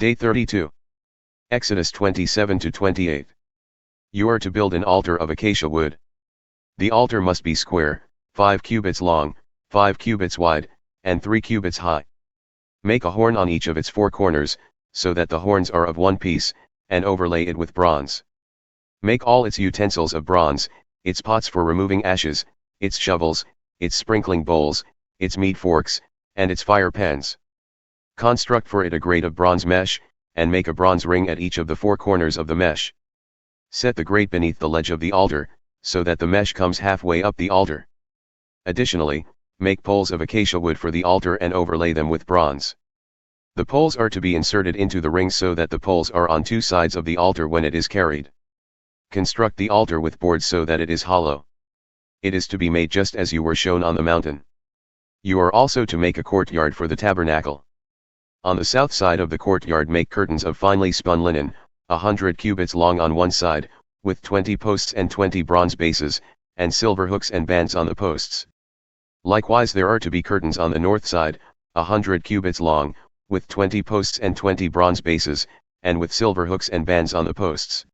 Day 32. Exodus 27-28. You are to build an altar of acacia wood. The altar must be square, 5 cubits long, 5 cubits wide, and 3 cubits high. Make a horn on each of its 4 corners, so that the horns are of one piece, and overlay it with bronze. Make all its utensils of bronze, its pots for removing ashes, its shovels, its sprinkling bowls, its meat forks, and its firepans. Construct for it a grate of bronze mesh, and make a bronze ring at each of the 4 corners of the mesh. Set the grate beneath the ledge of the altar, so that the mesh comes halfway up the altar. Additionally, make poles of acacia wood for the altar and overlay them with bronze. The poles are to be inserted into the ring so that the poles are on 2 sides of the altar when it is carried. Construct the altar with boards so that it is hollow. It is to be made just as you were shown on the mountain. You are also to make a courtyard for the tabernacle. On the south side of the courtyard make curtains of finely spun linen, 100 cubits long on one side, with 20 posts and 20 bronze bases, and silver hooks and bands on the posts. Likewise there are to be curtains on the north side, 100 cubits long, with 20 posts and 20 bronze bases, and with silver hooks and bands on the posts.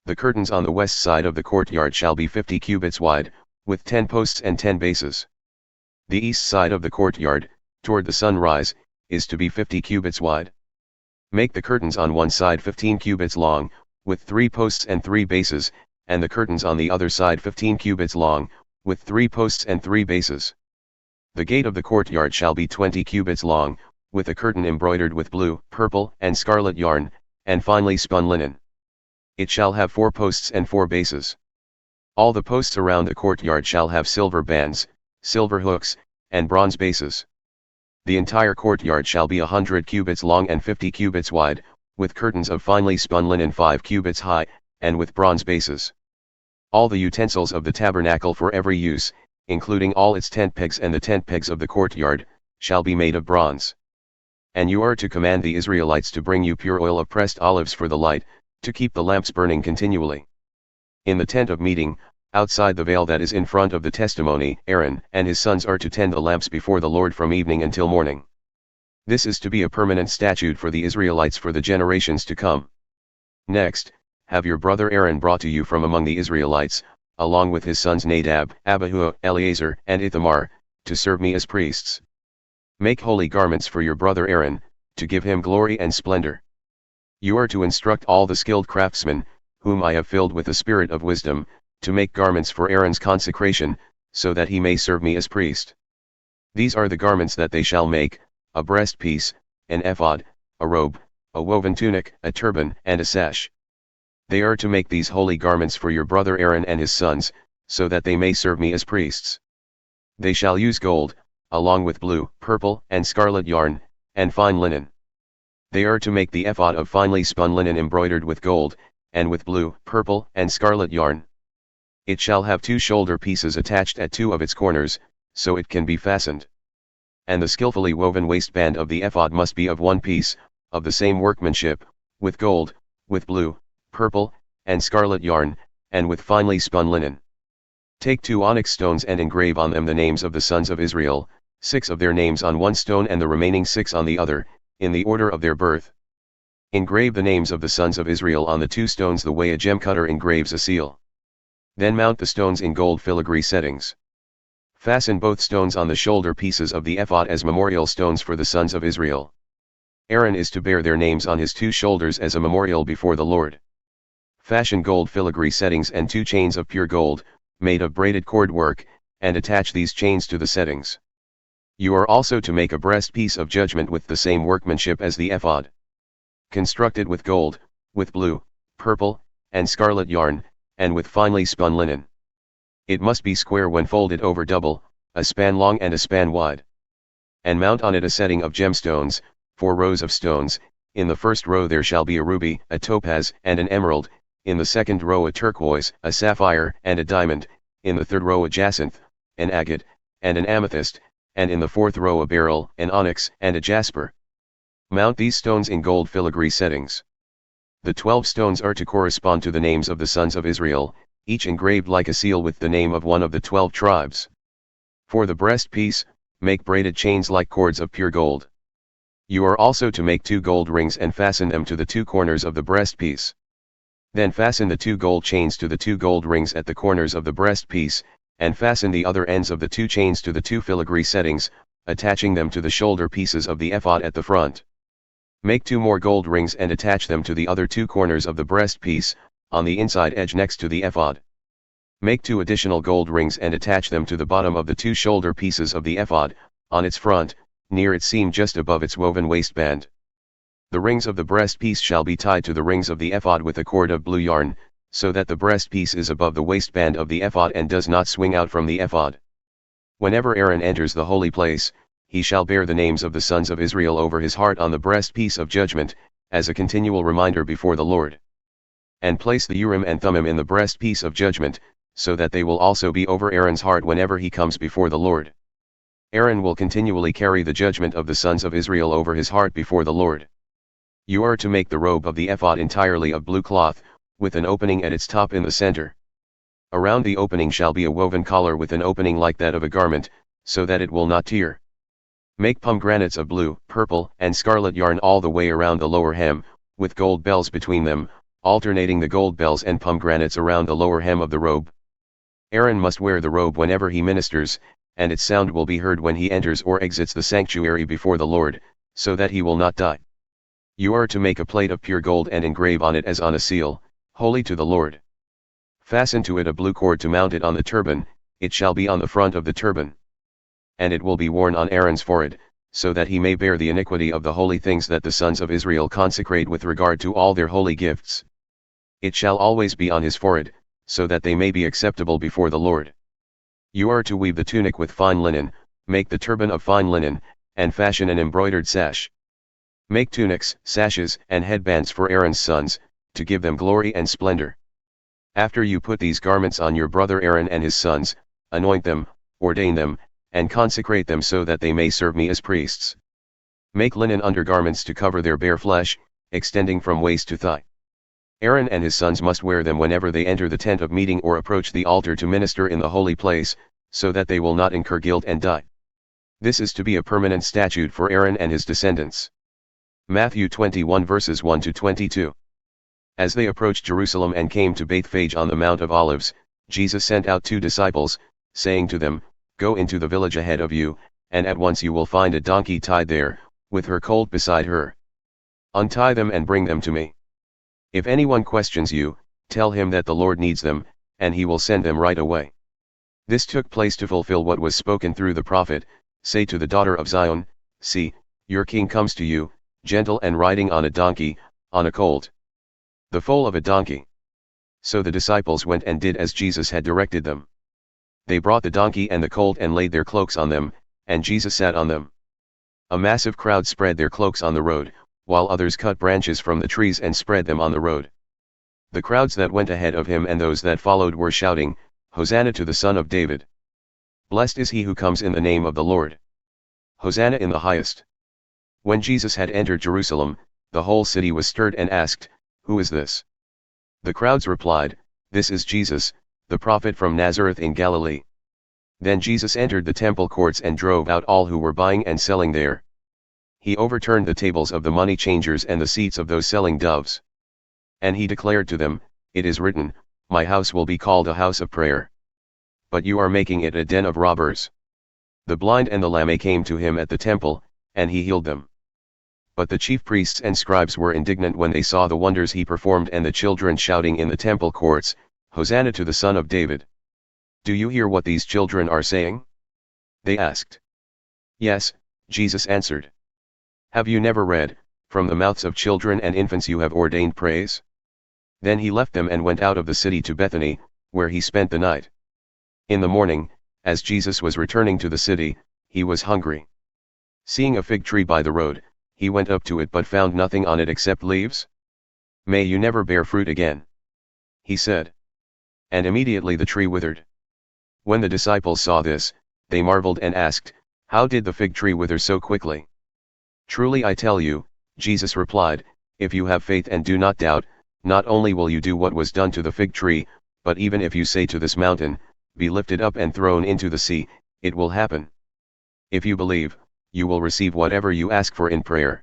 The curtains on the west side of the courtyard shall be 50 cubits wide, with 10 posts and 10 bases. The east side of the courtyard, toward the sunrise, is to be 50 cubits wide. Make the curtains on one side 15 cubits long, with 3 posts and 3 bases, and the curtains on the other side 15 cubits long, with 3 posts and 3 bases. The gate of the courtyard shall be 20 cubits long, with a curtain embroidered with blue, purple, and scarlet yarn, and finely spun linen. It shall have 4 posts and 4 bases. All the posts around the courtyard shall have silver bands, silver hooks, and bronze bases. The entire courtyard shall be 100 cubits long and 50 cubits wide, with curtains of finely spun linen 5 cubits high, and with bronze bases. All the utensils of the tabernacle for every use, including all its tent pegs and the tent pegs of the courtyard, shall be made of bronze. And you are to command the Israelites to bring you pure oil of pressed olives for the light, to keep the lamps burning continually. In the tent of meeting, outside the veil that is in front of the testimony, Aaron and his sons are to tend the lamps before the Lord from evening until morning. This is to be a permanent statute for the Israelites for the generations to come. Next, have your brother Aaron brought to you from among the Israelites, along with his sons Nadab, Abihu, Eleazar, and Ithamar, to serve me as priests. Make holy garments for your brother Aaron, to give him glory and splendor. You are to instruct all the skilled craftsmen, whom I have filled with the spirit of wisdom, to make garments for Aaron's consecration, so that he may serve me as priest. These are the garments that they shall make: a breastpiece, an ephod, a robe, a woven tunic, a turban, and a sash. They are to make these holy garments for your brother Aaron and his sons, so that they may serve me as priests. They shall use gold, along with blue, purple, and scarlet yarn, and fine linen. They are to make the ephod of finely spun linen embroidered with gold, and with blue, purple, and scarlet yarn. It shall have 2 shoulder pieces attached at 2 of its corners, so it can be fastened. And the skillfully woven waistband of the ephod must be of one piece, of the same workmanship, with gold, with blue, purple, and scarlet yarn, and with finely spun linen. Take 2 onyx stones and engrave on them the names of the sons of Israel, 6 of their names on one stone and the remaining 6 on the other, in the order of their birth. Engrave the names of the sons of Israel on the 2 stones the way a gem cutter engraves a seal. Then mount the stones in gold filigree settings. Fasten both stones on the shoulder pieces of the ephod as memorial stones for the sons of Israel. Aaron is to bear their names on his 2 shoulders as a memorial before the Lord. Fashion gold filigree settings and 2 chains of pure gold, made of braided cord work, and attach these chains to the settings. You are also to make a breastpiece of judgment with the same workmanship as the ephod. Constructed with gold, with blue, purple, and scarlet yarn, and with finely spun linen. It must be square when folded over double, a span long and a span wide. And mount on it a setting of gemstones, 4 rows of stones. In the first row there shall be a ruby, a topaz, and an emerald. In the second row a turquoise, a sapphire, and a diamond. In the third row a jacinth, an agate, and an amethyst. And in the fourth row a beryl, an onyx, and a jasper. Mount these stones in gold filigree settings. The 12 stones are to correspond to the names of the sons of Israel, each engraved like a seal with the name of one of the 12 tribes. For the breastpiece, make braided chains like cords of pure gold. You are also to make 2 gold rings and fasten them to the 2 corners of the breastpiece. Then fasten the 2 gold chains to the 2 gold rings at the corners of the breastpiece, and fasten the other ends of the 2 chains to the 2 filigree settings, attaching them to the shoulder pieces of the ephod at the front. Make 2 more gold rings and attach them to the other 2 corners of the breastpiece, on the inside edge next to the ephod. Make 2 additional gold rings and attach them to the bottom of the 2 shoulder pieces of the ephod, on its front, near its seam just above its woven waistband. The rings of the breastpiece shall be tied to the rings of the ephod with a cord of blue yarn, so that the breastpiece is above the waistband of the ephod and does not swing out from the ephod. Whenever Aaron enters the holy place, he shall bear the names of the sons of Israel over his heart on the breastpiece of judgment, as a continual reminder before the Lord. And place the Urim and Thummim in the breastpiece of judgment, so that they will also be over Aaron's heart whenever he comes before the Lord. Aaron will continually carry the judgment of the sons of Israel over his heart before the Lord. You are to make the robe of the ephod entirely of blue cloth, with an opening at its top in the center. Around the opening shall be a woven collar with an opening like that of a garment, so that it will not tear. Make pomegranates of blue, purple, and scarlet yarn all the way around the lower hem, with gold bells between them, alternating the gold bells and pomegranates around the lower hem of the robe. Aaron must wear the robe whenever he ministers, and its sound will be heard when he enters or exits the sanctuary before the Lord, so that he will not die. You are to make a plate of pure gold and engrave on it as on a seal, holy to the Lord. Fasten to it a blue cord to mount it on the turban, it shall be on the front of the turban. And it will be worn on Aaron's forehead, so that he may bear the iniquity of the holy things that the sons of Israel consecrate with regard to all their holy gifts. It shall always be on his forehead, so that they may be acceptable before the Lord. You are to weave the tunic with fine linen, make the turban of fine linen, and fashion an embroidered sash. Make tunics, sashes, and headbands for Aaron's sons, to give them glory and splendor. After you put these garments on your brother Aaron and his sons, anoint them, ordain them, and consecrate them so that they may serve me as priests. Make linen undergarments to cover their bare flesh, extending from waist to thigh. Aaron and his sons must wear them whenever they enter the tent of meeting or approach the altar to minister in the holy place, so that they will not incur guilt and die. This is to be a permanent statute for Aaron and his descendants. Matthew 21 verses 1 to 22. As they approached Jerusalem and came to Bethphage on the Mount of Olives, Jesus sent out 2 disciples, saying to them, Go into the village ahead of you, and at once you will find a donkey tied there, with her colt beside her. Untie them and bring them to me. If anyone questions you, tell him that the Lord needs them, and he will send them right away. This took place to fulfill what was spoken through the prophet, Say to the daughter of Zion, See, your king comes to you, gentle and riding on a donkey, on a colt, the foal of a donkey. So the disciples went and did as Jesus had directed them. They brought the donkey and the colt and laid their cloaks on them, and Jesus sat on them. A massive crowd spread their cloaks on the road, while others cut branches from the trees and spread them on the road. The crowds that went ahead of him and those that followed were shouting, Hosanna to the Son of David. Blessed is he who comes in the name of the Lord. Hosanna in the highest. When Jesus had entered Jerusalem, the whole city was stirred and asked, Who is this? The crowds replied, This is Jesus, the prophet from Nazareth in Galilee. Then Jesus entered the temple courts and drove out all who were buying and selling there. He overturned the tables of the money changers and the seats of those selling doves. And he declared to them, It is written, My house will be called a house of prayer. But you are making it a den of robbers. The blind and the lame came to him at the temple, and he healed them. But the chief priests and scribes were indignant when they saw the wonders he performed and the children shouting in the temple courts, Hosanna to the Son of David. Do you hear what these children are saying? They asked. Yes, Jesus answered. Have you never read, From the mouths of children and infants you have ordained praise? Then he left them and went out of the city to Bethany, where he spent the night. In the morning, as Jesus was returning to the city, he was hungry. Seeing a fig tree by the road, he went up to it but found nothing on it except leaves. May you never bear fruit again, he said. And immediately the tree withered. When the disciples saw this, they marveled and asked, How did the fig tree wither so quickly? Truly I tell you, Jesus replied, if you have faith and do not doubt, not only will you do what was done to the fig tree, but even if you say to this mountain, Be lifted up and thrown into the sea, it will happen. If you believe, you will receive whatever you ask for in prayer.